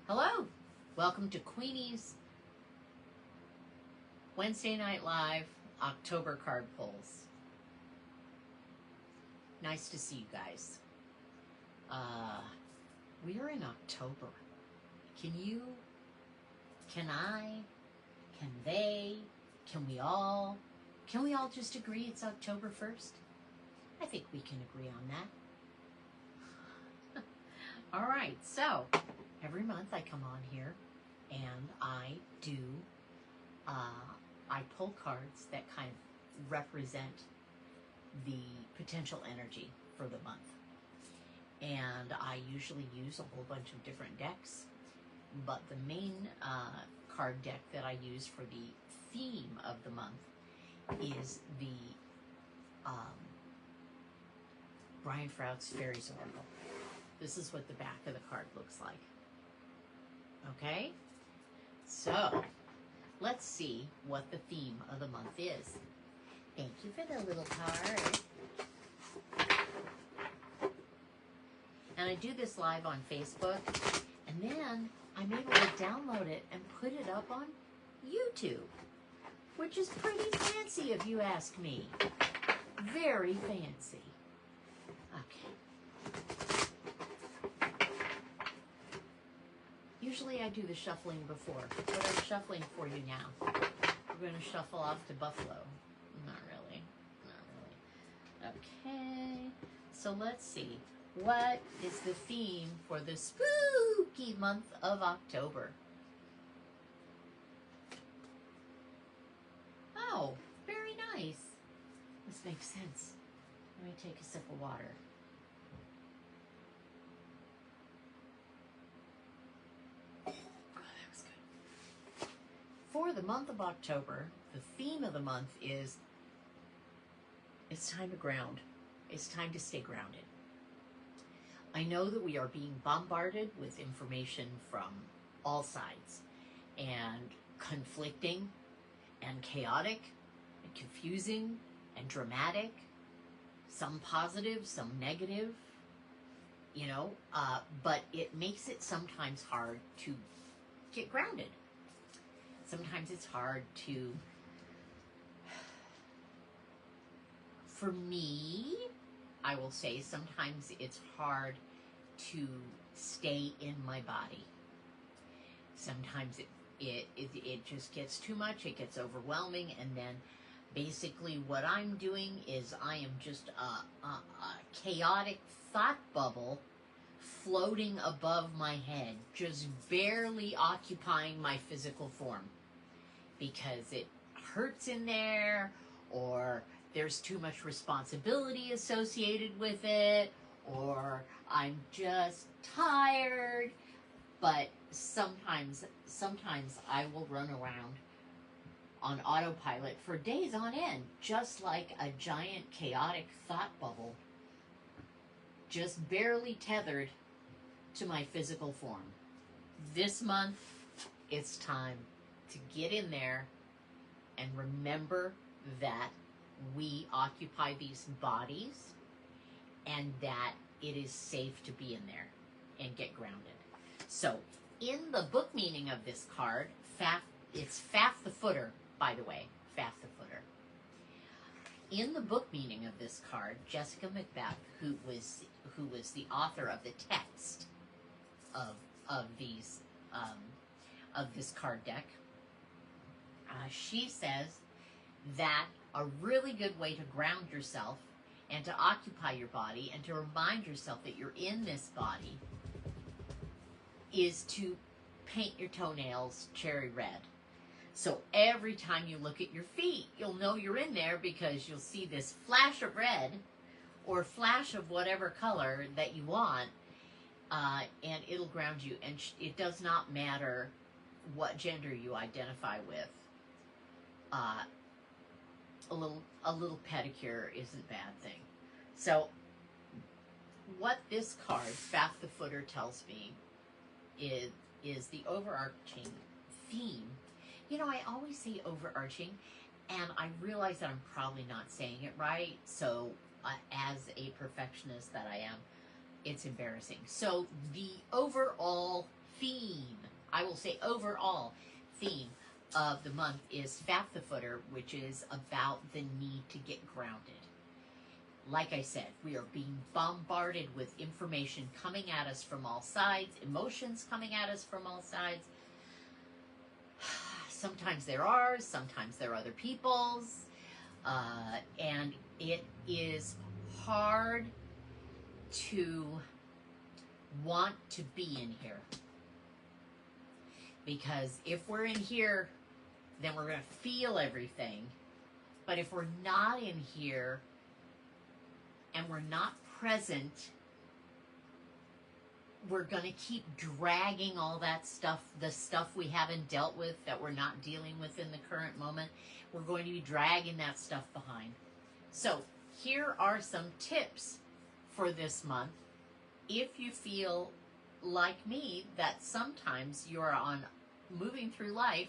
Hello, welcome to Queenie's Wednesday Night Live October card pulls. Nice to see you guys. We are in October. Can you, can I, can they, can we all just agree it's October 1st? I think we can agree on that. All right, so every month I come on here and I pull cards that kind of represent the potential energy for the month. And I usually use a whole bunch of different decks, but the main card deck that I use for the theme of the month is the Brian Froud's Fairies Oracle. This is what the back of the card looks like. Okay? So, let's see what the theme of the month is. Thank you for the little card. And I do this live on Facebook, and then I'm able to download it and put it up on YouTube, which is pretty fancy if you ask me. Very fancy. Okay. Usually I do the shuffling before, but I'm shuffling for you now. We're going to shuffle off to Buffalo. Not really. Not really. Okay. So let's see. What is the theme for the spooky month of October? Oh, very nice. This makes sense. Let me take a sip of water. Oh, that was good. For the month of October, the theme of the month is it's time to ground. It's time to stay grounded. I know that we are being bombarded with information from all sides, and conflicting and chaotic and confusing and dramatic, some positive, some negative, but it makes it sometimes hard to get grounded. Sometimes it's hard to, for me, I will say sometimes it's hard to stay in my body. Sometimes it just gets too much, it gets overwhelming, and then basically what I'm doing is I am just a chaotic thought bubble floating above my head, just barely occupying my physical form because it hurts in there, or there's too much responsibility associated with it, or I'm just tired. But sometimes I will run around on autopilot for days on end, just like a giant chaotic thought bubble, just barely tethered to my physical form. This month, it's time to get in there and remember that we occupy these bodies and that it is safe to be in there and get grounded. So, in the book meaning of this card, it's Faf the Footer, by the way, Faf the Footer. In the book meaning of this card, Jessica Macbeth, who was the author of the text of this card deck, she says that a really good way to ground yourself and to occupy your body and to remind yourself that you're in this body is to paint your toenails cherry red. So every time you look at your feet, you'll know you're in there because you'll see this flash of red or flash of whatever color that you want, and it'll ground you. And it does not matter what gender you identify with. A little pedicure isn't a bad thing. So what this card, Faf the Footer, tells me is the overarching theme. I always say overarching, and I realize that I'm probably not saying it right. So as a perfectionist that I am, it's embarrassing. So the overall theme, I will say overall theme of the month is Fat the Footer, which is about the need to get grounded. Like I said, we are being bombarded with information coming at us from all sides, emotions coming at us from all sides. Sometimes they're ours, sometimes they're other people's, and it is hard to want to be in here. Because if we're in here, then we're going to feel everything. But if we're not in here and we're not present, we're going to keep dragging all that stuff, the stuff we haven't dealt with, that we're not dealing with in the current moment. We're going to be dragging that stuff behind. So here are some tips for this month. If you feel like me, that sometimes you're moving through life,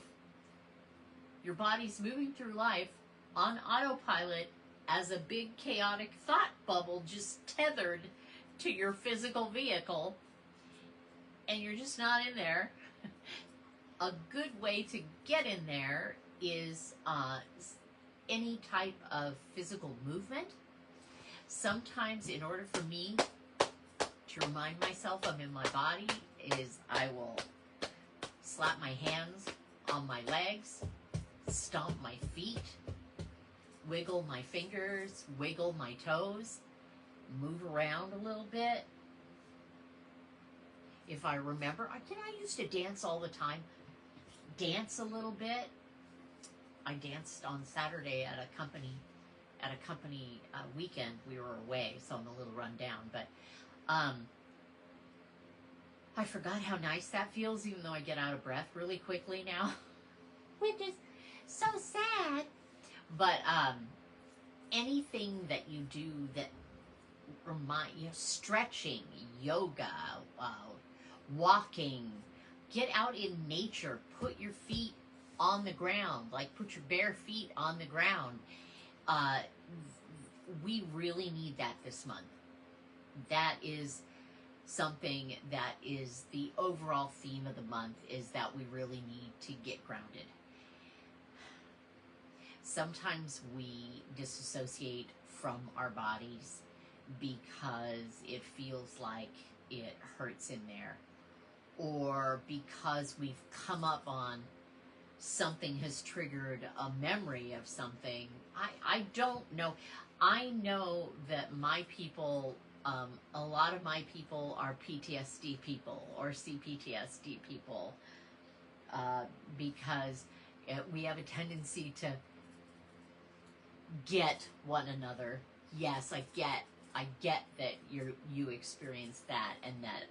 your body's moving through life on autopilot as a big chaotic thought bubble just tethered to your physical vehicle, and you're just not in there. A good way to get in there is any type of physical movement. Sometimes in order for me to remind myself I'm in my body is I will slap my hands on my legs, stomp my feet, wiggle my fingers, wiggle my toes, move around a little bit. If I remember, I used to dance all the time. Dance a little bit. I danced on Saturday at a company weekend. We were away, so I'm a little run down, but I forgot how nice that feels, even though I get out of breath really quickly now, which is so sad. But anything that you do that stretching, yoga, walking, get out in nature, put your feet on the ground, like put your bare feet on the ground. We really need that this month. That is something that is the overall theme of the month, is that we really need to get grounded. Sometimes we disassociate from our bodies because it feels like it hurts in there, or because we've come up on something has triggered a memory of something. I don't know. I know that my people, a lot of my people are PTSD people or CPTSD people, because we have a tendency to get one another. Yes, I get that you experience that, and that,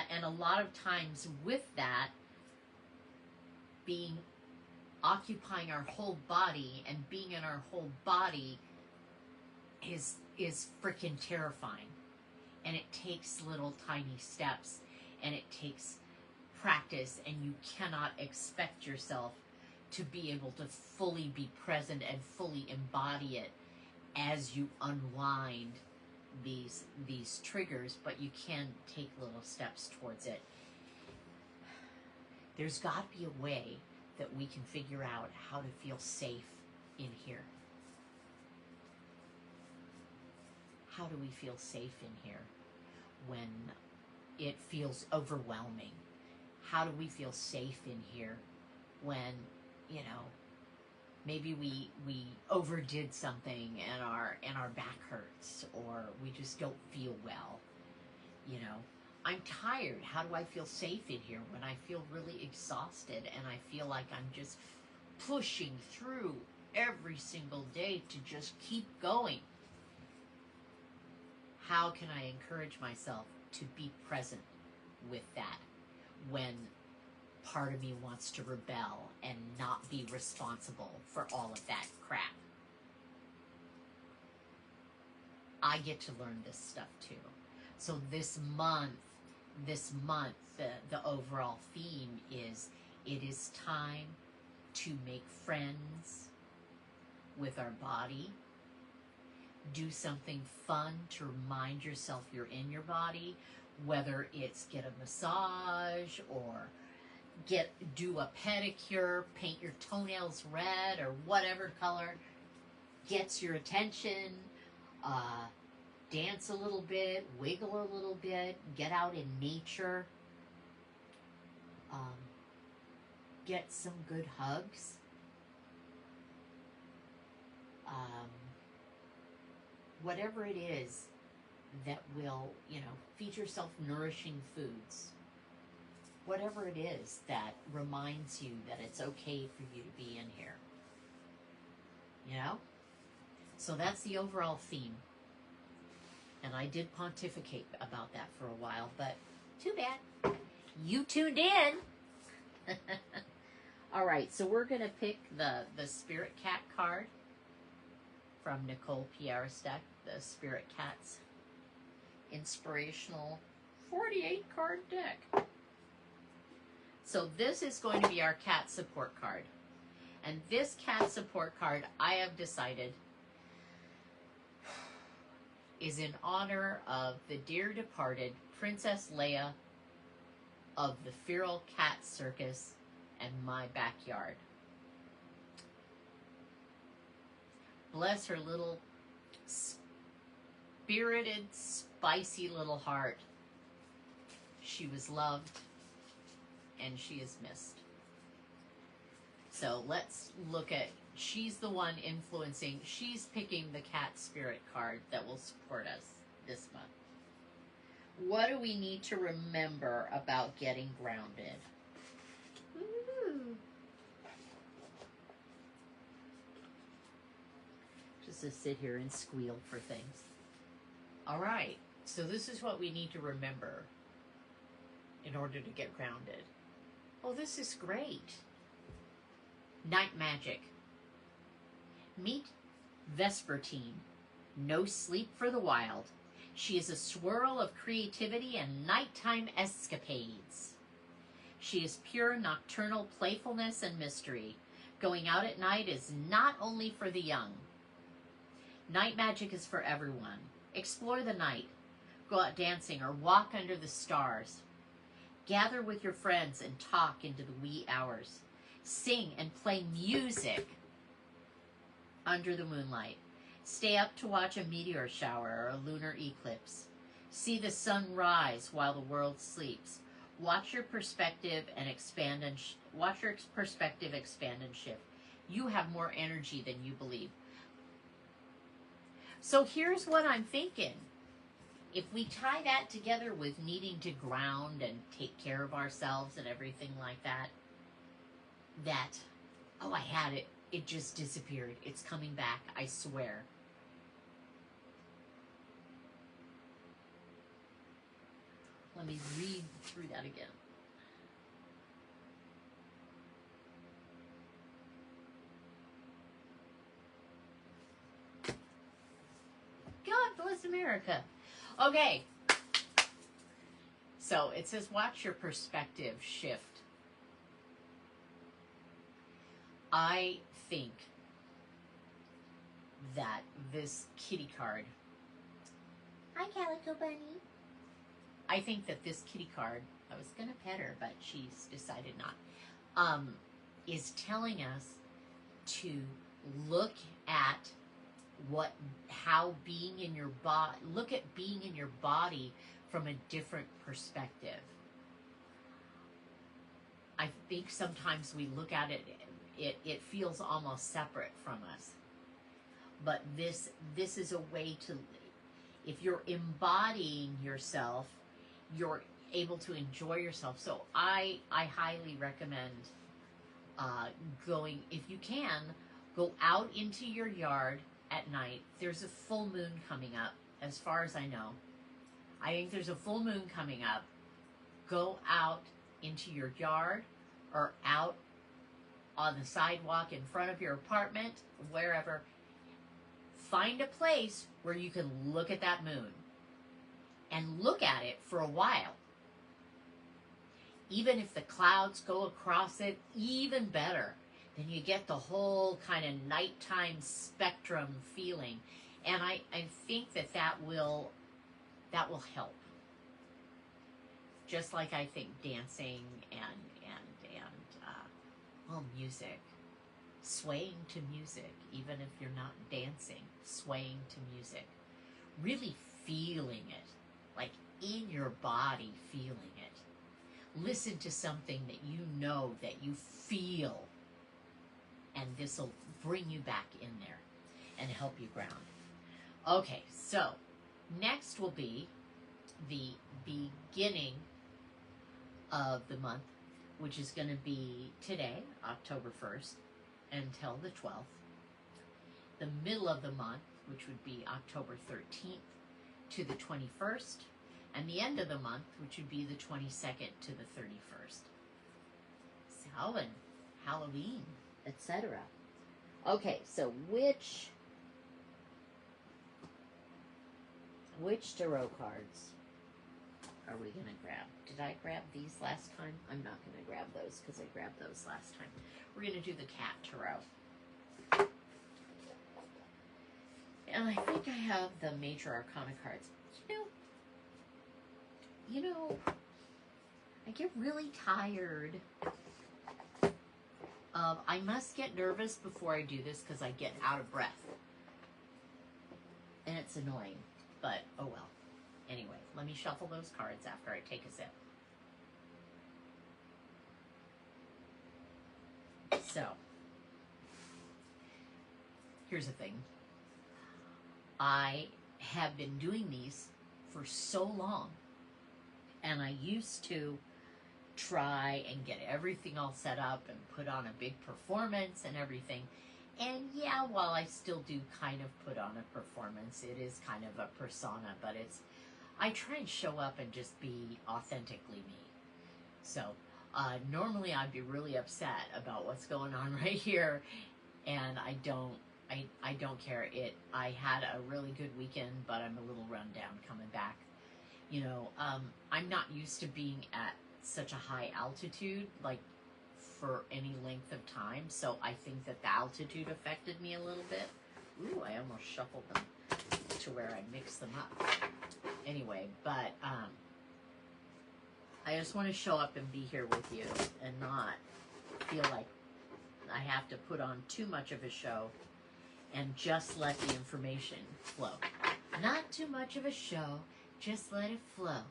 and a lot of times with that, occupying our whole body and being in our whole body is freaking terrifying. And it takes little tiny steps, and it takes practice, and you cannot expect yourself to be able to fully be present and fully embody it as you unwind these triggers, but you can take little steps towards it. There's got to be a way that we can figure out how to feel safe in here. How do we feel safe in here when it feels overwhelming? How do we feel safe in here when, maybe we overdid something and our back hurts, or we just don't feel well? I'm tired. How do I feel safe in here when I feel really exhausted and I feel like I'm just pushing through every single day to just keep going? How can I encourage myself to be present with that when part of me wants to rebel and not be responsible for all of that crap? I get to learn this stuff too. So this month, the overall theme is, it is time to make friends with our body. Do something fun to remind yourself you're in your body, whether it's get a massage or do a pedicure, paint your toenails red or whatever color gets your attention, dance a little bit, wiggle a little bit, get out in nature, get some good hugs. Whatever it is that will, feed yourself nourishing foods. Whatever it is that reminds you that it's okay for you to be in here. So that's the overall theme. And I did pontificate about that for a while, but too bad. You tuned in. All right, so we're going to pick the Spirit Cat card from Nicole Pierrestek, the Spirit Cats Inspirational 48 card deck. So this is going to be our cat support card. And this cat support card, I have decided, is in honor of the dear departed Princess Leia of the Feral Cat Circus and my backyard. Bless her little spirited, spicy little heart. She was loved and she is missed. So let's look at, she's the one influencing, she's picking the cat spirit card that will support us this month. What do we need to remember about getting grounded? Woo-hoo. Just to sit here and squeal for things. All right, so this is what we need to remember in order to get grounded. Oh, this is great. Night magic. Meet Vespertine. No sleep for the wild. She is a swirl of creativity and nighttime escapades. She is pure nocturnal playfulness and mystery. Going out at night is not only for the young. Night magic is for everyone. Explore the night. Go out dancing or walk under the stars. Gather with your friends and talk into the wee hours. Sing and play music under the moonlight. Stay up to watch a meteor shower or a lunar eclipse. See the sun rise while the world sleeps. Watch your perspective expand and shift. You have more energy than you believe. So here's what I'm thinking. If we tie that together with needing to ground and take care of ourselves and everything like that, oh, I had it. It just disappeared. It's coming back, I swear. Let me read through that again. God bless America. Okay. So it says, watch your perspective shift. I think that this kitty card, hi Calico Bunny. I think that this kitty card, I was going to pet her, but she's decided not, is telling us to look at look at being in your body from a different perspective. I think sometimes we look at it, it feels almost separate from us. But this is a way to, if you're embodying yourself, you're able to enjoy yourself. So I highly recommend going, if you can, go out into your yard at night. There's a full moon coming up, as far as I know. I think there's a full moon coming up. Go out into your yard or out on the sidewalk in front of your apartment, wherever. Find a place where you can look at that moon and look at it for a while. Even if the clouds go across it, even better. Then you get the whole kind of nighttime spectrum feeling. And I think that will help. Just like I think dancing and well, music, swaying to music, even if you're not dancing, swaying to music, really feeling it, like in your body, feeling it. Listen to something that you know that you feel, and this will bring you back in there and help you ground. Okay, so next will be the beginning of the month, which is going to be today, October 1st, until the 12th. The middle of the month, which would be October 13th to the 21st, and the end of the month, which would be the 22nd to the 31st. Samhain, Halloween, etc. Okay, so which tarot cards are we going to grab? Did I grab these last time? I'm not going to grab those because I grabbed those last time. We're going to do the Cat Tarot. And I think I have the Major Arcana cards. You know, I get really tired of, I must get nervous before I do this because I get out of breath. And it's annoying, but oh well. Anyway, let me shuffle those cards after I take a sip. So, here's the thing. I have been doing these for so long, and I used to try and get everything all set up and put on a big performance and everything. And yeah, while I still do kind of put on a performance, it is kind of a persona, but I try and show up and just be authentically me. So normally I'd be really upset about what's going on right here, and I don't care. I had a really good weekend, but I'm a little run down coming back. You know, I'm not used to being at such a high altitude, like for any length of time. So I think that the altitude affected me a little bit. Ooh, I almost shuffled them to where I mixed them up. Anyway, but I just want to show up and be here with you and not feel like I have to put on too much of a show and just let the information flow. Not too much of a show, just let it flow.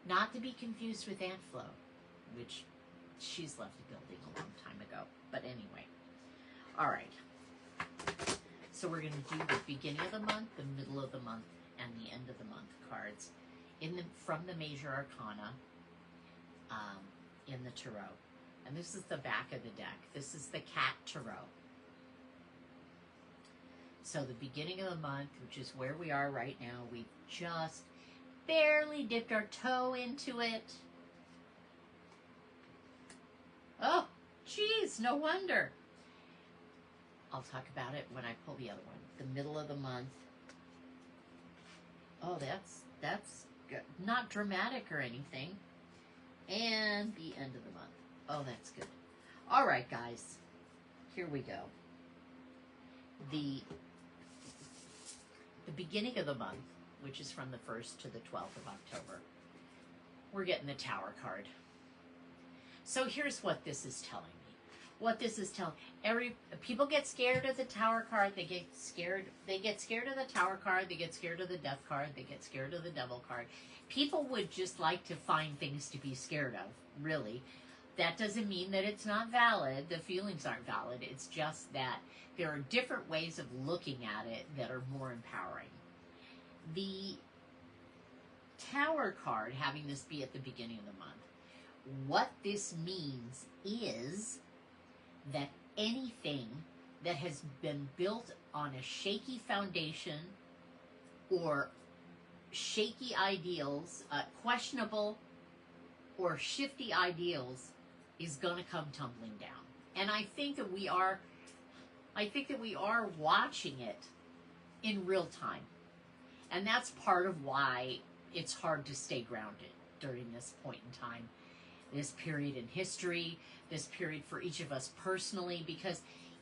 Not to be confused with Aunt Flo, which she's left the building a long time ago. But anyway, all right. So we're going to do the beginning of the month, the middle of the month, and the end of the month cards from the Major Arcana in the Tarot. And this is the back of the deck. This is the Cat Tarot. So the beginning of the month, which is where we are right now, we've just barely dipped our toe into it. Oh, geez, no wonder. I'll talk about it when I pull the other one. The middle of the month. Oh, that's good. Not dramatic or anything. And the end of the month. Oh, that's good. All right, guys. Here we go. The beginning of the month, which is from the 1st to the 12th of October, we're getting the Tower card. So here's what this is telling me. What this is telling, people get scared of the Tower card. They get scared of the Tower card. They get scared of the Death card. They get scared of the Devil card. People would just like to find things to be scared of, really. That doesn't mean that it's not valid. The feelings aren't valid. It's just that there are different ways of looking at it that are more empowering. The Tower card, having this be at the beginning of the month, what this means is that anything that has been built on a shaky foundation or shaky ideals, questionable or shifty ideals, is going to come tumbling down. And I think that we are watching it in real time. And that's part of why it's hard to stay grounded during this point in time, this period in history, this period for each of us personally, because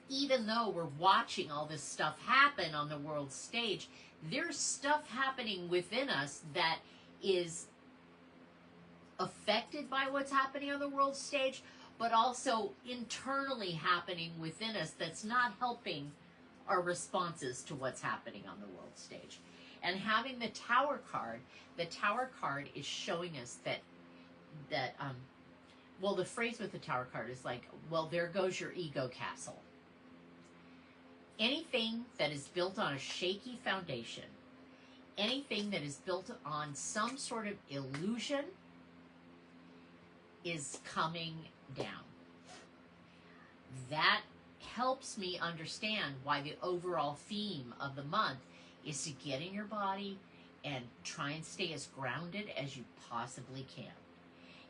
even though we're watching all this stuff happen on the world stage, there's stuff happening within us that is affected by what's happening on the world stage, but also internally happening within us that's not helping our responses to what's happening on the world stage. And having the Tower card is showing us that well, the phrase with the Tower card is like, well, there goes your ego castle. Anything that is built on a shaky foundation, anything that is built on some sort of illusion, is coming down. That helps me understand why the overall theme of the month is to get in your body and try and stay as grounded as you possibly can,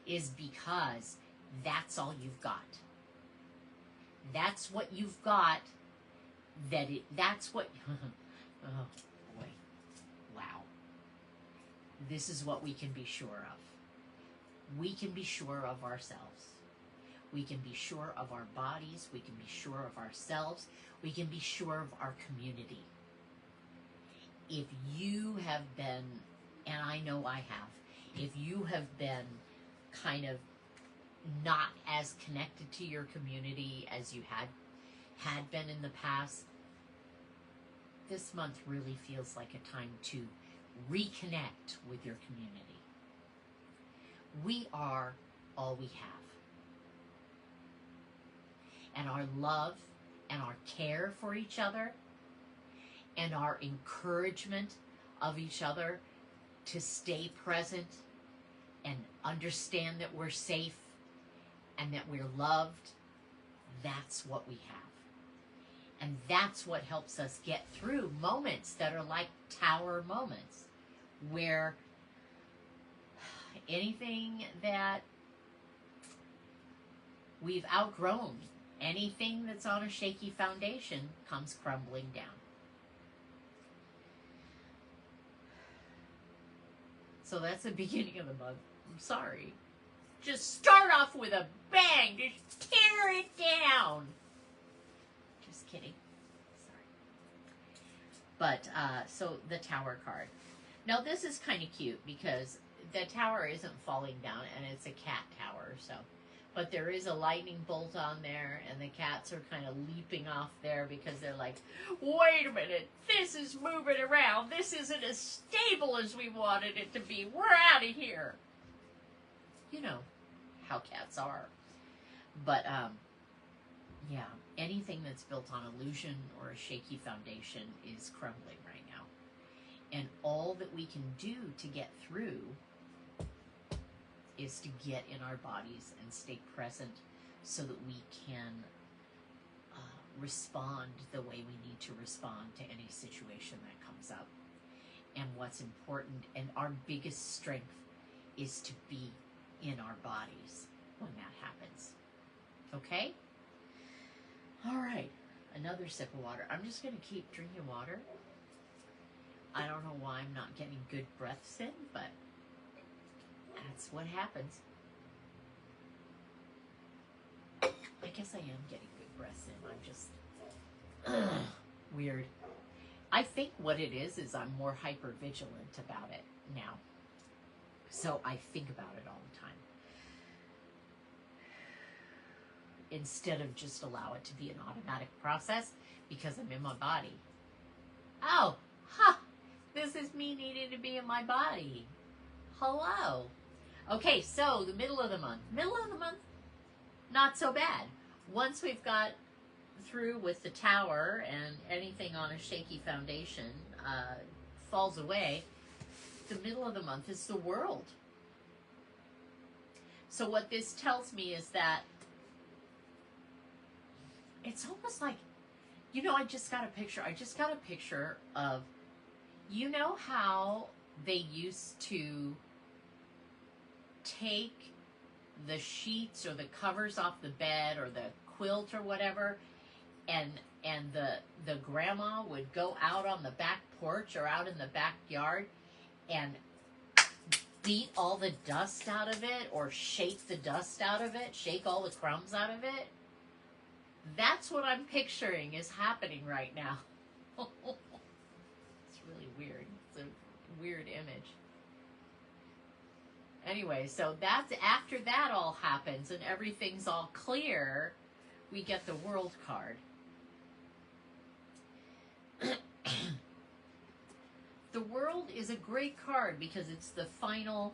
is because that's all you've got. That's what you've got. That's what, oh boy, wow. This is what we can be sure of. We can be sure of ourselves. We can be sure of our bodies. We can be sure of ourselves. We can be sure of our community. If you have been, and I know I have, if you have been kind of not as connected to your community as you had been in the past, this month really feels like a time to reconnect with your community. We are all we have. And our love and our care for each other and our encouragement of each other to stay present and understand that we're safe and that we're loved, that's what we have. And that's what helps us get through moments that are like Tower moments, where anything that we've outgrown, anything that's on a shaky foundation, comes crumbling down. So that's the beginning of the month. I'm sorry. Just start off with a bang. Just tear it down. Just kidding. Sorry. But, so the Tower card. Now this is kind of cute because the tower isn't falling down and it's a cat tower, so. But there is a lightning bolt on there, and the cats are kind of leaping off there because they're like, wait a minute, this is moving around. This isn't as stable as we wanted it to be. We're out of here. You know how cats are. But, yeah, anything that's built on illusion or a shaky foundation is crumbling right now. And all that we can do to get through is to get in our bodies and stay present so that we can respond the way we need to respond to any situation that comes up. And what's important and our biggest strength is to be in our bodies when that happens. Okay? All right. Another sip of water. I'm just going to keep drinking water. I don't know why I'm not getting good breaths in, but that's what happens. I guess I am getting good breaths in. I'm just weird. I think what it is I'm more hyper-vigilant about it now. So I think about it all the time. Instead of just allow it to be an automatic process because I'm in my body. Oh, this is me needing to be in my body. Hello. Okay, so the middle of the month. Middle of the month, not so bad. Once we've got through with the tower and anything on a shaky foundation falls away, the middle of the month is the world. So what this tells me is that it's almost like, you know, I just got a picture of, you know how they used to take the sheets or the covers off the bed or the quilt or whatever, and the grandma would go out on the back porch or out in the backyard and beat all the dust out of it or shake the dust out of it, shake all the crumbs out of it. That's what I'm picturing is happening right now. It's really weird. It's a weird image. Anyway, so that's after that all happens and everything's all clear, we get the World card. The World is a great card because it's the final,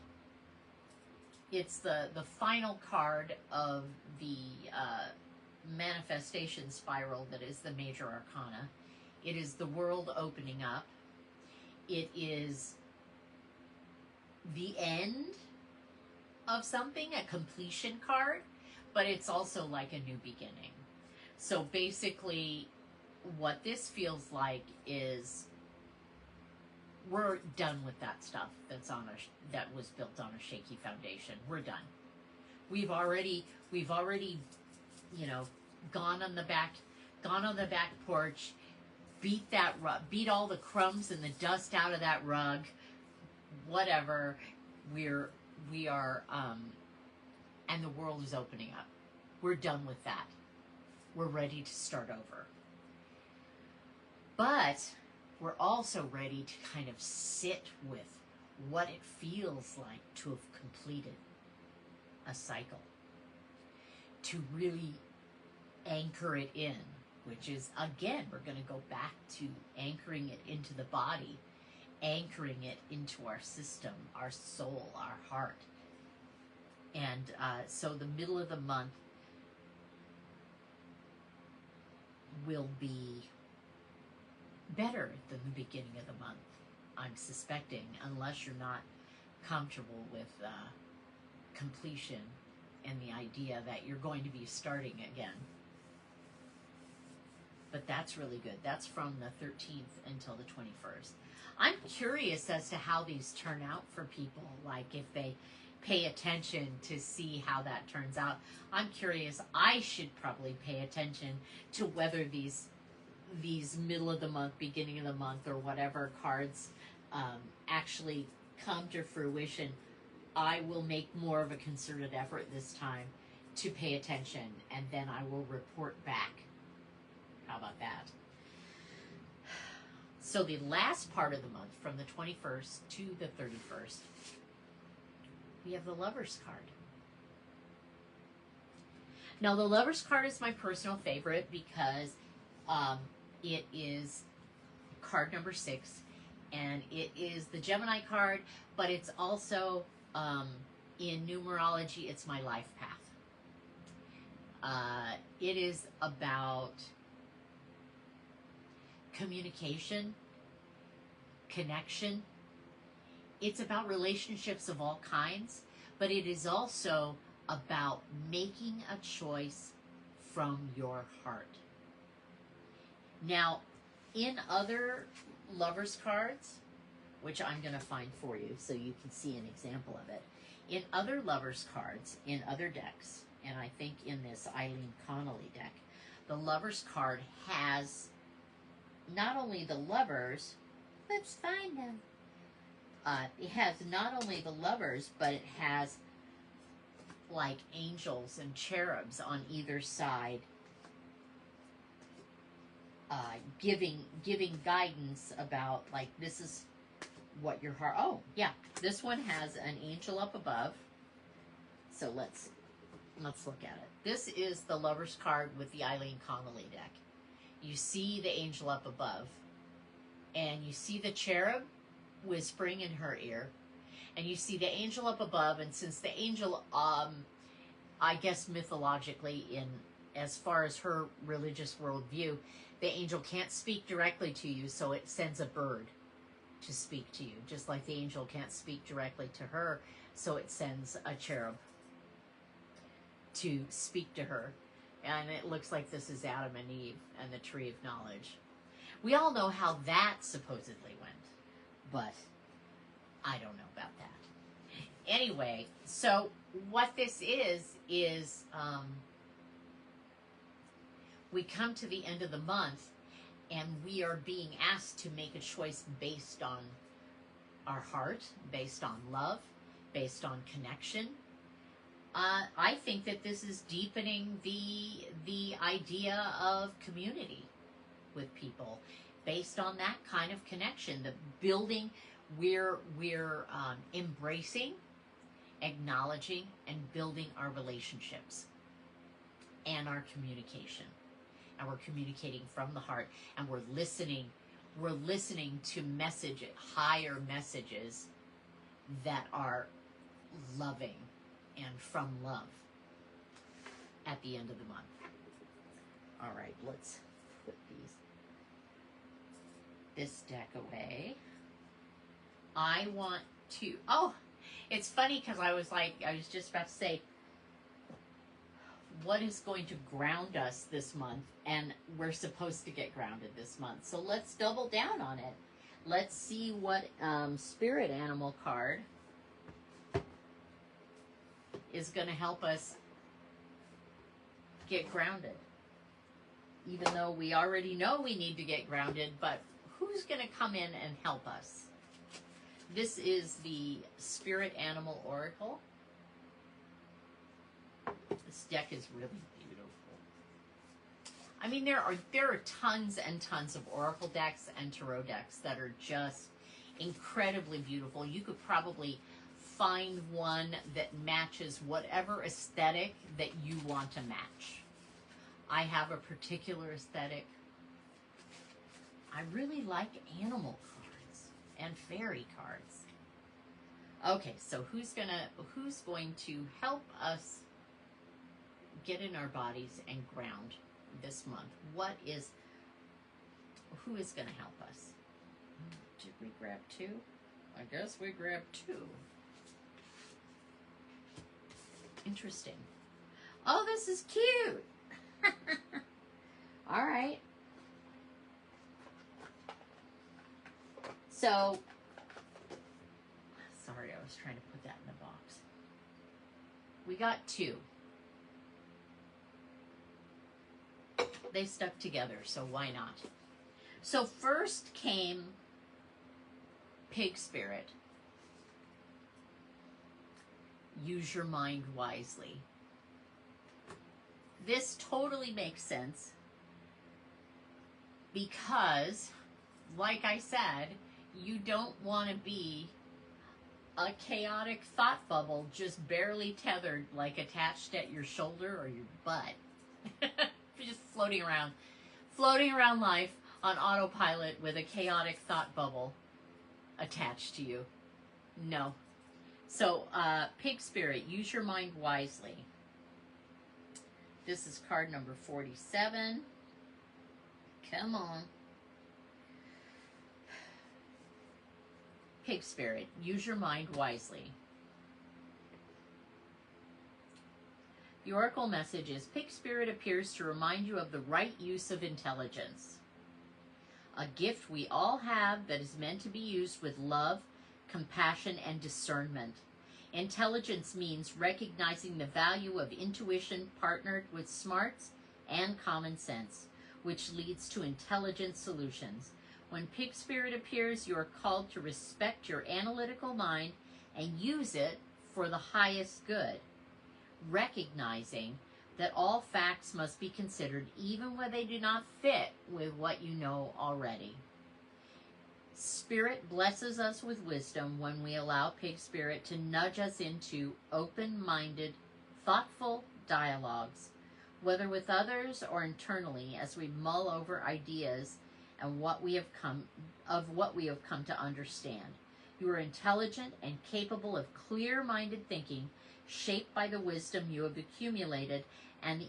it's the final card of the manifestation spiral that is the major arcana. It is the world opening up. It is the end of something, a completion card, but it's also like a new beginning. So basically, what this feels like is we're done with that stuff that was built on a shaky foundation. We're done. We've already, you know, gone on the back porch, beat all the crumbs and the dust out of that rug. Whatever, we are, and the world is opening up. We're done with that. We're ready to start over. But we're also ready to kind of sit with what it feels like to have completed a cycle. To really anchor it in, which is, again, we're going to go back to anchoring it into the body, anchoring it into our system, our soul, our heart. And so the middle of the month will be better than the beginning of the month, I'm suspecting, unless you're not comfortable with completion and the idea that you're going to be starting again. But that's really good. That's from the 13th until the 21st. I'm curious as to how these turn out for people, like if they pay attention to see how that turns out. I'm curious. I should probably pay attention to whether these middle of the month, beginning of the month, or whatever cards actually come to fruition. I will make more of a concerted effort this time to pay attention, and then I will report back. How about that? So the last part of the month, from the 21st to the 31st, we have the Lover's card. Now, the Lover's card is my personal favorite because it is card number 6, and it is the Gemini card, but it's also, in numerology, it's my life path. It is about communication, connection. It's about relationships of all kinds, but it is also about making a choice from your heart. Now, in other Lovers cards, which I'm going to find for you so you can see an example of it, in other Lovers cards, in other decks, and I think in this Eileen Connolly deck, the Lovers card has not only the lovers, let's find them. It has not only the lovers, but it has like angels and cherubs on either side, giving guidance about, like, this is what your heart. Oh yeah, this one has an angel up above. So let's look at it. This is the Lovers card with the Eileen Connolly deck. You see the angel up above, and you see the cherub whispering in her ear, and you see the angel up above. And since the angel, I guess mythologically, in as far as her religious worldview, the angel can't speak directly to you, so it sends a bird to speak to you, just like the angel can't speak directly to her, so it sends a cherub to speak to her. And it looks like this is Adam and Eve and the tree of knowledge. We all know how that supposedly went, but I don't know about that. Anyway, so what this is we come to the end of the month, and we are being asked to make a choice based on our heart, based on love, based on connection. I think that this is deepening the idea of community with people based on that kind of connection. The building, we're embracing acknowledging and building our relationships and our communication. And we're communicating from the heart, and we're listening to higher messages that are loving and from love at the end of the month. All right, let's put this deck away. I want to, it's funny because I was just about to say, what is going to ground us this month? And we're supposed to get grounded this month. So let's double down on it. Let's see what spirit animal card is going to help us get grounded. Even though we already know we need to get grounded, but who's going to come in and help us? This is the Spirit Animal Oracle. This deck is really beautiful. I mean, there are tons and tons of oracle decks and tarot decks that are just incredibly beautiful. You could probably find one that matches whatever aesthetic that you want to match. I have a particular aesthetic. I really like animal cards and fairy cards. Okay, so who's going to help us get in our bodies and ground this month? Who is going to help us? Did we grab two? I guess we grabbed two. Interesting. Oh, this is cute. All right. So, sorry, I was trying to put that in the box. We got two. They stuck together, so why not? So first came Pig Spirit. Use your mind wisely. This totally makes sense because, like I said, you don't want to be a chaotic thought bubble just barely tethered, like attached at your shoulder or your butt. Just floating around life on autopilot with a chaotic thought bubble attached to you. No. So, Pig Spirit, use your mind wisely. This is card number 47. Come on. Pig Spirit, use your mind wisely. The oracle message is, Pig Spirit appears to remind you of the right use of intelligence. A gift we all have that is meant to be used with love, compassion, and discernment. Intelligence means recognizing the value of intuition partnered with smarts and common sense, which leads to intelligent solutions. When Pig Spirit appears, you are called to respect your analytical mind and use it for the highest good, recognizing that all facts must be considered even when they do not fit with what you know already. Spirit blesses us with wisdom when we allow Pig Spirit to nudge us into open-minded, thoughtful dialogues, whether with others or internally, as we mull over ideas and what we have come to understand. You are intelligent and capable of clear-minded thinking, shaped by the wisdom you have accumulated and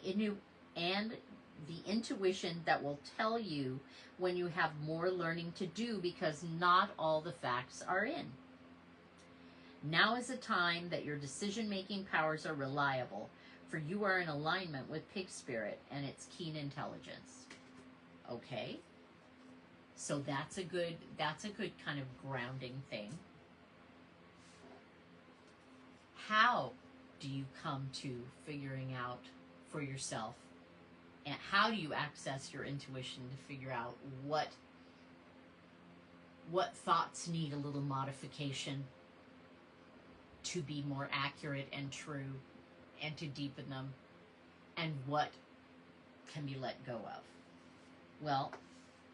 the intuition that will tell you when you have more learning to do, because not all the facts are in. Now is a time that your decision-making powers are reliable, for you are in alignment with Pig Spirit and its keen intelligence. Okay? So that's a good kind of grounding thing. How do you come to figuring out for yourself, and how do you access your intuition to figure out what thoughts need a little modification to be more accurate and true and to deepen them, and what can be let go of? Well,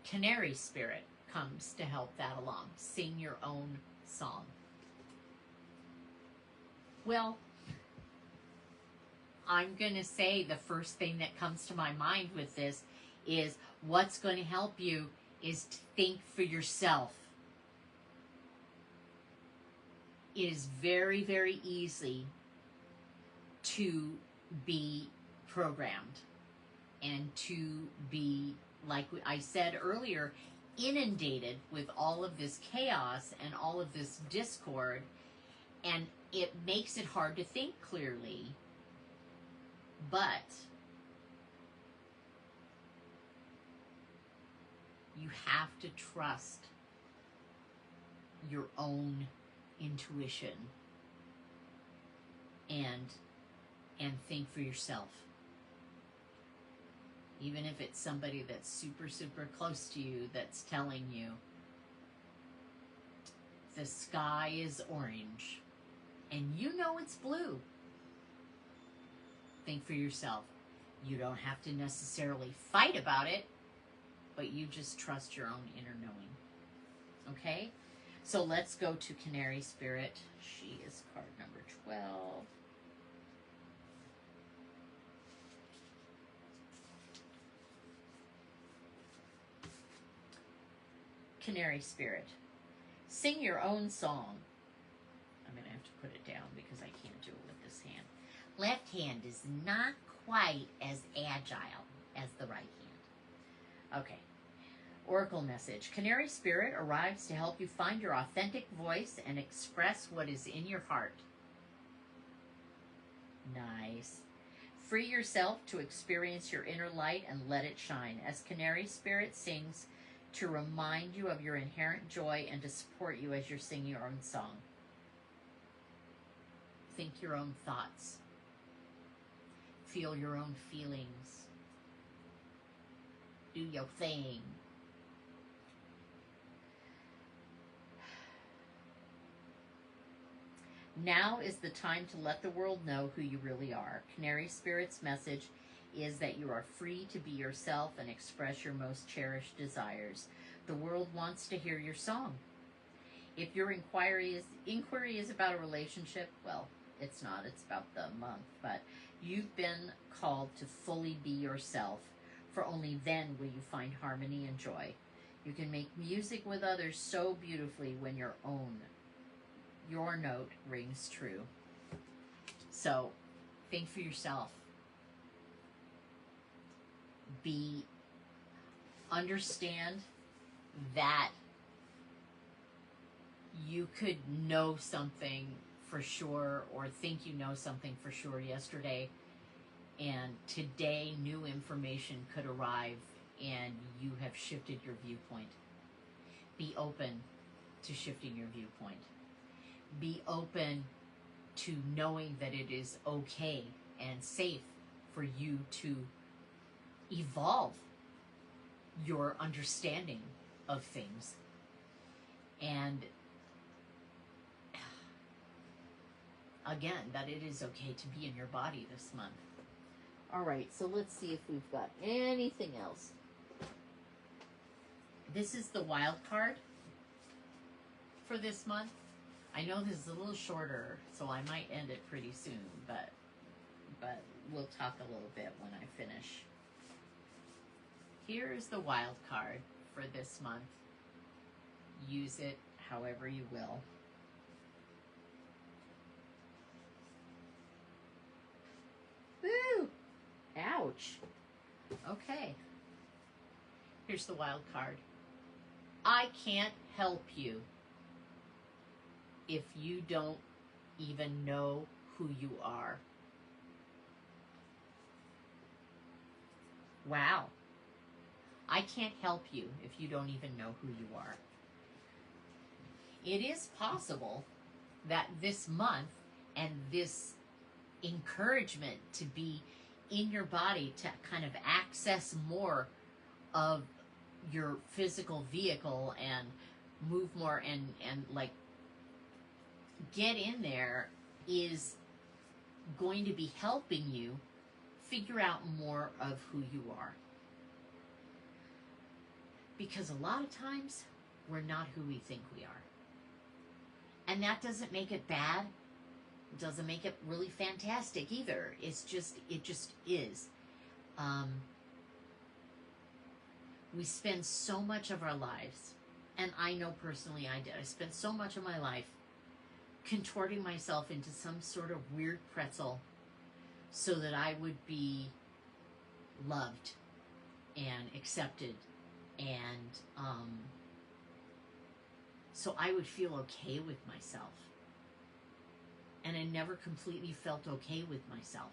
Canary Spirit comes to help that along. Sing your own song. Well, I'm going to say the first thing that comes to my mind with this is what's going to help you is to think for yourself. It is very, very easy to be programmed and to be, like I said earlier, inundated with all of this chaos and all of this discord, and it makes it hard to think clearly. But you have to trust your own intuition and think for yourself. Even if it's somebody that's super, super close to you that's telling you the sky is orange and you know it's blue. Think for yourself. You don't have to necessarily fight about it, but you just trust your own inner knowing. Okay? So let's go to Canary Spirit. She is card number 12. Canary Spirit. Sing your own song. I'm going to have to put it down because I can't do it with this hand. Left hand is not quite as agile as the right hand. Okay. Oracle message. Canary Spirit arrives to help you find your authentic voice and express what is in your heart. Nice. Free yourself to experience your inner light and let it shine as Canary Spirit sings to remind you of your inherent joy and to support you as you're singing your own song. Think your own thoughts. Feel your own feelings. Do your thing. Now is the time to let the world know who you really are. Canary Spirit's message is that you are free to be yourself and express your most cherished desires. The world wants to hear your song. If your inquiry is about a relationship, well, it's not. It's about the month. But you've been called to fully be yourself, for only then will you find harmony and joy. You can make music with others so beautifully when your note rings true. So, think for yourself. Understand that you could know something for sure or think you know something for sure yesterday, and today new information could arrive and you have shifted your viewpoint. Be open to shifting your viewpoint. Be open to knowing that it is okay and safe for you to evolve your understanding of things. And again, that it is okay to be in your body this month. All right, so let's see if we've got anything else. This is the wild card for this month. I know this is a little shorter, so I might end it pretty soon, but we'll talk a little bit when I finish. Here's the wild card for this month. Use it however you will. Woo! Ouch. Okay. Here's the wild card. I can't help you if you don't even know who you are. Wow. I can't help you if you don't even know who you are. It is possible that this month and this encouragement to be in your body to kind of access more of your physical vehicle and move more and like get in there is going to be helping you figure out more of who you are. Because a lot of times we're not who we think we are. And that doesn't make it bad. doesn't make it really fantastic either. It just is. We spend so much of our lives, and I know personally I did. I spent so much of my life contorting myself into some sort of weird pretzel so that I would be loved and accepted, and so I would feel okay with myself. And I never completely felt okay with myself.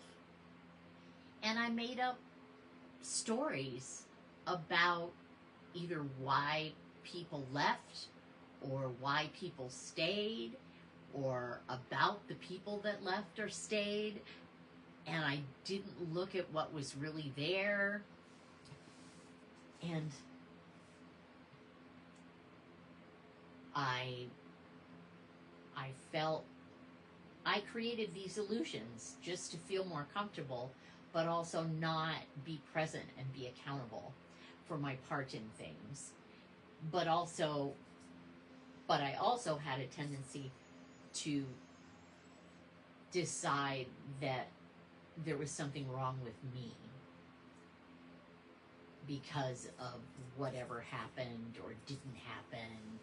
And I made up stories about either why people left or why people stayed or about the people that left or stayed, and I didn't look at what was really there. And I felt I created these illusions just to feel more comfortable, but also not be present and be accountable for my part in things. But I also had a tendency to decide that there was something wrong with me because of whatever happened or didn't happen.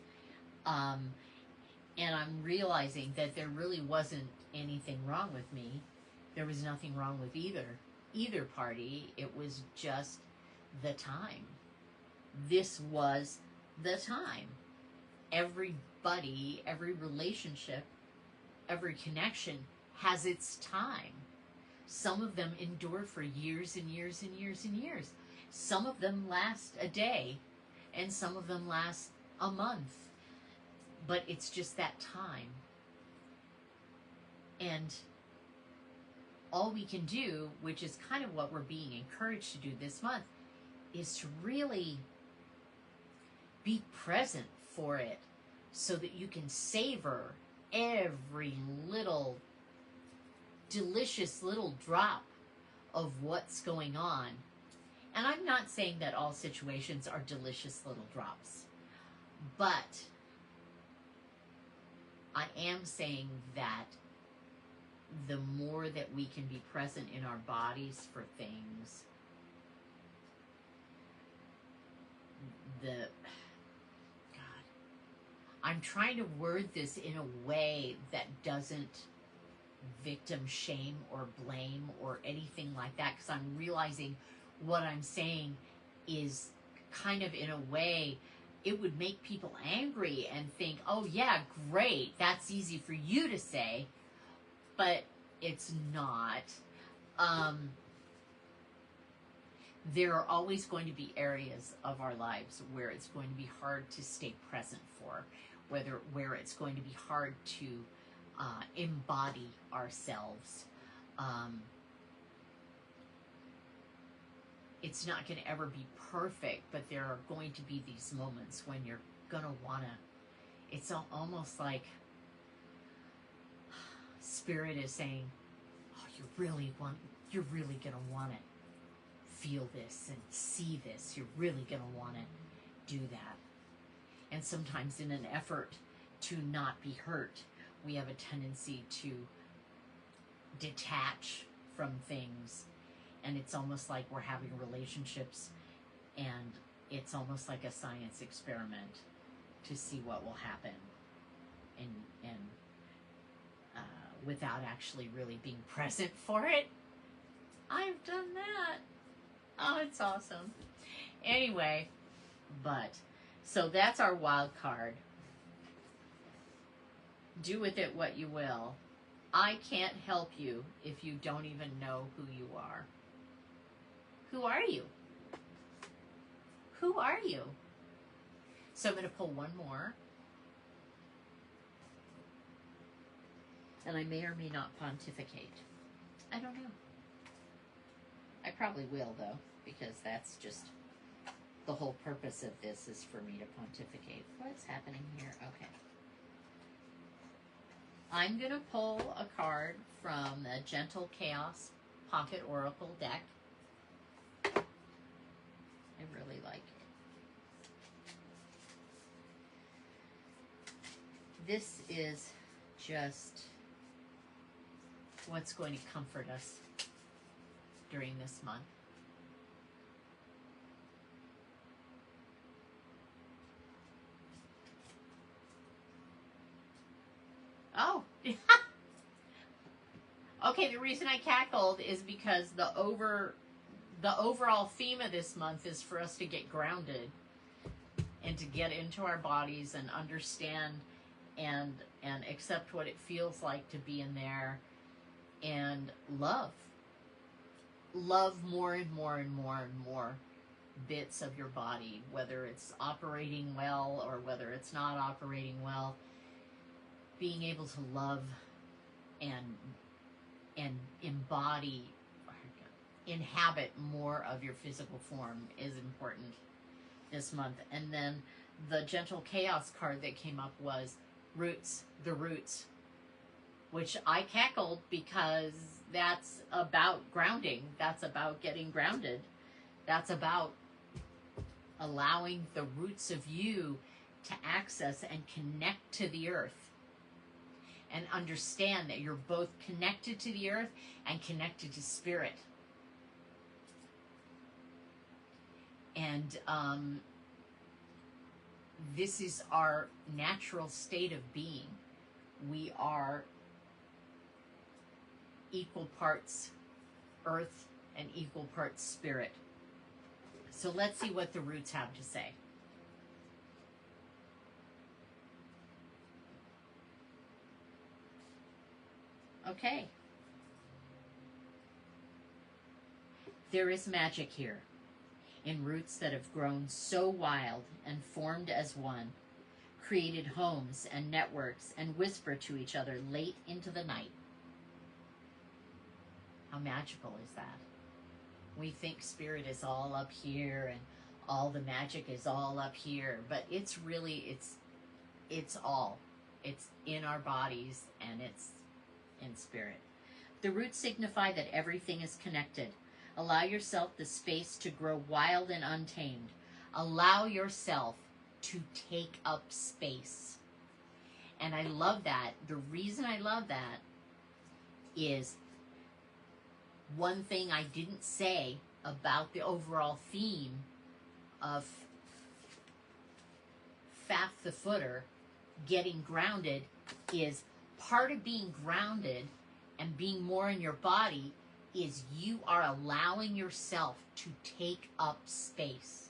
And I'm realizing that there really wasn't anything wrong with me. There was nothing wrong with either party. It was just the time. This was the time. Everybody, every relationship, every connection has its time. Some of them endure for years and years and years and years. Some of them last a day, and some of them last a month. But it's just that time. And all we can do, which is kind of what we're being encouraged to do this month, is to really be present for it so that you can savor every little delicious little drop of what's going on. And I'm not saying that all situations are delicious little drops, but I am saying that the more that we can be present in our bodies for things, I'm trying to word this in a way that doesn't victim shame or blame or anything like that, because I'm realizing what I'm saying is kind of in a way it would make people angry and think, oh yeah, great, that's easy for you to say, but it's not. There are always going to be areas of our lives where it's going to be hard to stay present for, where it's going to be hard to embody ourselves. It's not going to ever be perfect, but there are going to be these moments when you're going to want to, it's almost like Spirit is saying, oh, you're really going to want to feel this and see this. You're really going to want to do that. And sometimes in an effort to not be hurt, we have a tendency to detach from things. And it's almost like we're having relationships, and it's almost like a science experiment to see what will happen, and without actually really being present for it. I've done that. Oh, it's awesome. Anyway, so that's our wild card. Do with it what you will. I can't help you if you don't even know who you are. Who are you? Who are you? So I'm going to pull one more. And I may or may not pontificate. I don't know. I probably will, though, because that's just the whole purpose of this, is for me to pontificate. What's happening here? Okay. I'm going to pull a card from the Gentle Chaos Pocket Oracle deck. I really like it. This is just what's going to comfort us during this month. Oh, okay. The reason I cackled is because the overall theme of this month is for us to get grounded and to get into our bodies and understand and accept what it feels like to be in there, and love more and more and more and more bits of your body, whether it's operating well or whether it's not operating well. Being able to love and embody, inhabit more of your physical form is important this month. And then the gentle chaos card that came up was roots, the roots, which I cackled because that's about grounding. That's about getting grounded. That's about allowing the roots of you to access and connect to the earth, and understand that you're both connected to the earth and connected to spirit. And this is our natural state of being. We are equal parts earth and equal parts spirit. So let's see what the roots have to say. Okay. There is magic here, in roots that have grown so wild and formed as one, created homes and networks and whisper to each other late into the night. How magical is that? We think spirit is all up here and all the magic is all up here, but it's really, it's all. It's in our bodies and it's in spirit. The roots signify that everything is connected. Allow yourself the space to grow wild and untamed. Allow yourself to take up space. And I love that. The reason I love that is one thing I didn't say about the overall theme of Faf the Footer, getting grounded, is part of being grounded and being more in your body is you are allowing yourself to take up space.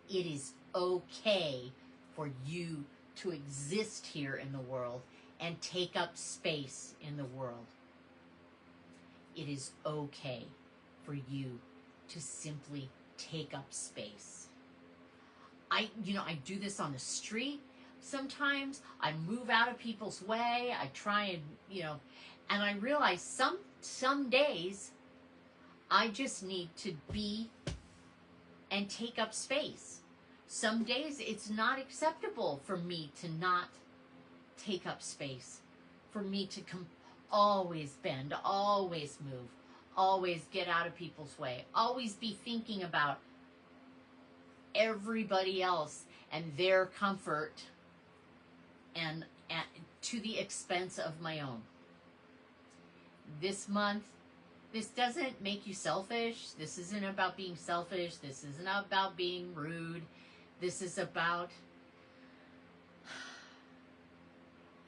It is okay for you to exist here in the world and take up space in the world. It is okay for you to simply take up space. I do this on the street. Sometimes I move out of people's way. I try and, and I realize some days I just need to be and take up space. Some days it's not acceptable for me to not take up space, for me to always bend, always move, always get out of people's way, always be thinking about everybody else and their comfort and to the expense of my own. This month, this doesn't make you selfish. This isn't about being selfish. This isn't about being rude. This is about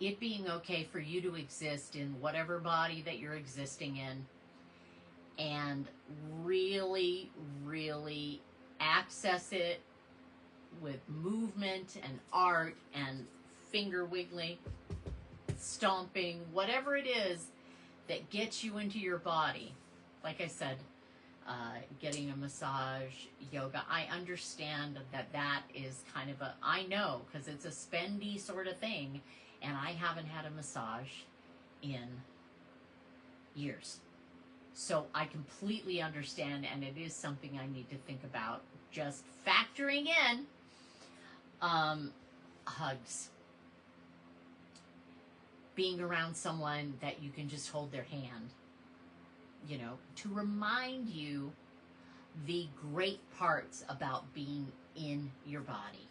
it being okay for you to exist in whatever body that you're existing in, and really, really access it with movement and art and finger wiggling, stomping, whatever it is that gets you into your body. Like I said, getting a massage, yoga. I understand that is kind of I know, because it's a spendy sort of thing, and I haven't had a massage in years. So I completely understand, and it is something I need to think about. Just factoring in hugs. Being around someone that you can just hold their hand, to remind you the great parts about being in your body.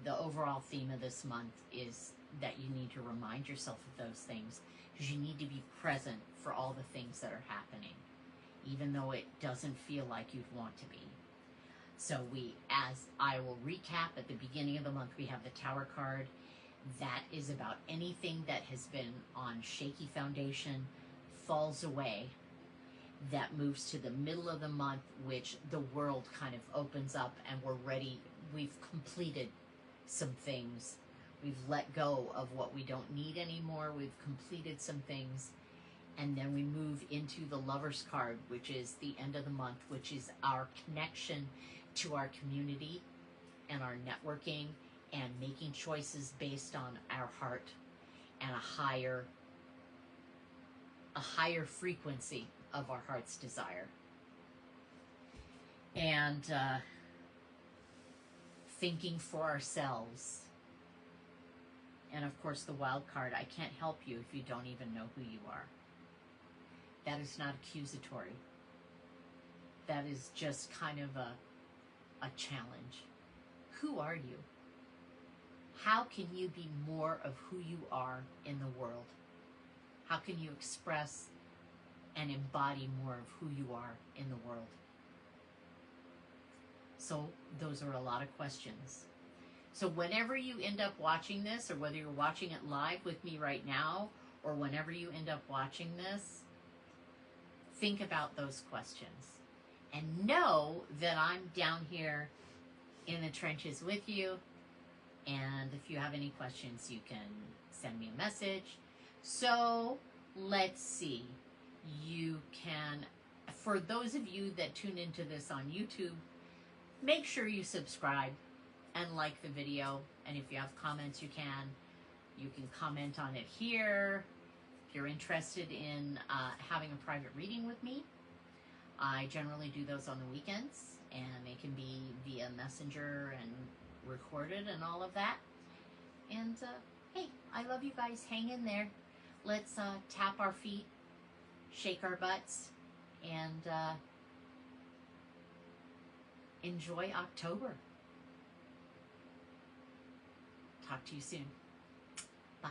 The overall theme of this month is that you need to remind yourself of those things, because you need to be present for all the things that are happening, even though it doesn't feel like you'd want to be. So as I will recap, at the beginning of the month, we have the Tower card. That is about anything that has been on shaky foundation falls away. That moves to the middle of the month, which the world kind of opens up and we're ready. We've completed some things. We've let go of what we don't need anymore. We've completed some things. And then we move into the Lover's card, which is the end of the month, which is our connection to our community and our networking and making choices based on our heart and a higher frequency of our heart's desire. And thinking for ourselves. And of course the Wild card, I can't help you if you don't even know who you are. That is not accusatory. That is just kind of a challenge. Who are you? How can you be more of who you are in the world? How can you express and embody more of who you are in the world? So those are a lot of questions. So whenever you end up watching this, or whether you're watching it live with me right now, or whenever you end up watching this, think about those questions. And know that I'm down here in the trenches with you. And if you have any questions, you can send me a message. So let's see. You can, for those of you that tune into this on YouTube, make sure you subscribe and like the video. And if you have comments, you can comment on it here. If you're interested in having a private reading with me, I generally do those on the weekends, and they can be via Messenger and recorded and all of that. And hey, I love you guys. Hang in there. Let's tap our feet, shake our butts, and enjoy October. Talk to you soon. Bye.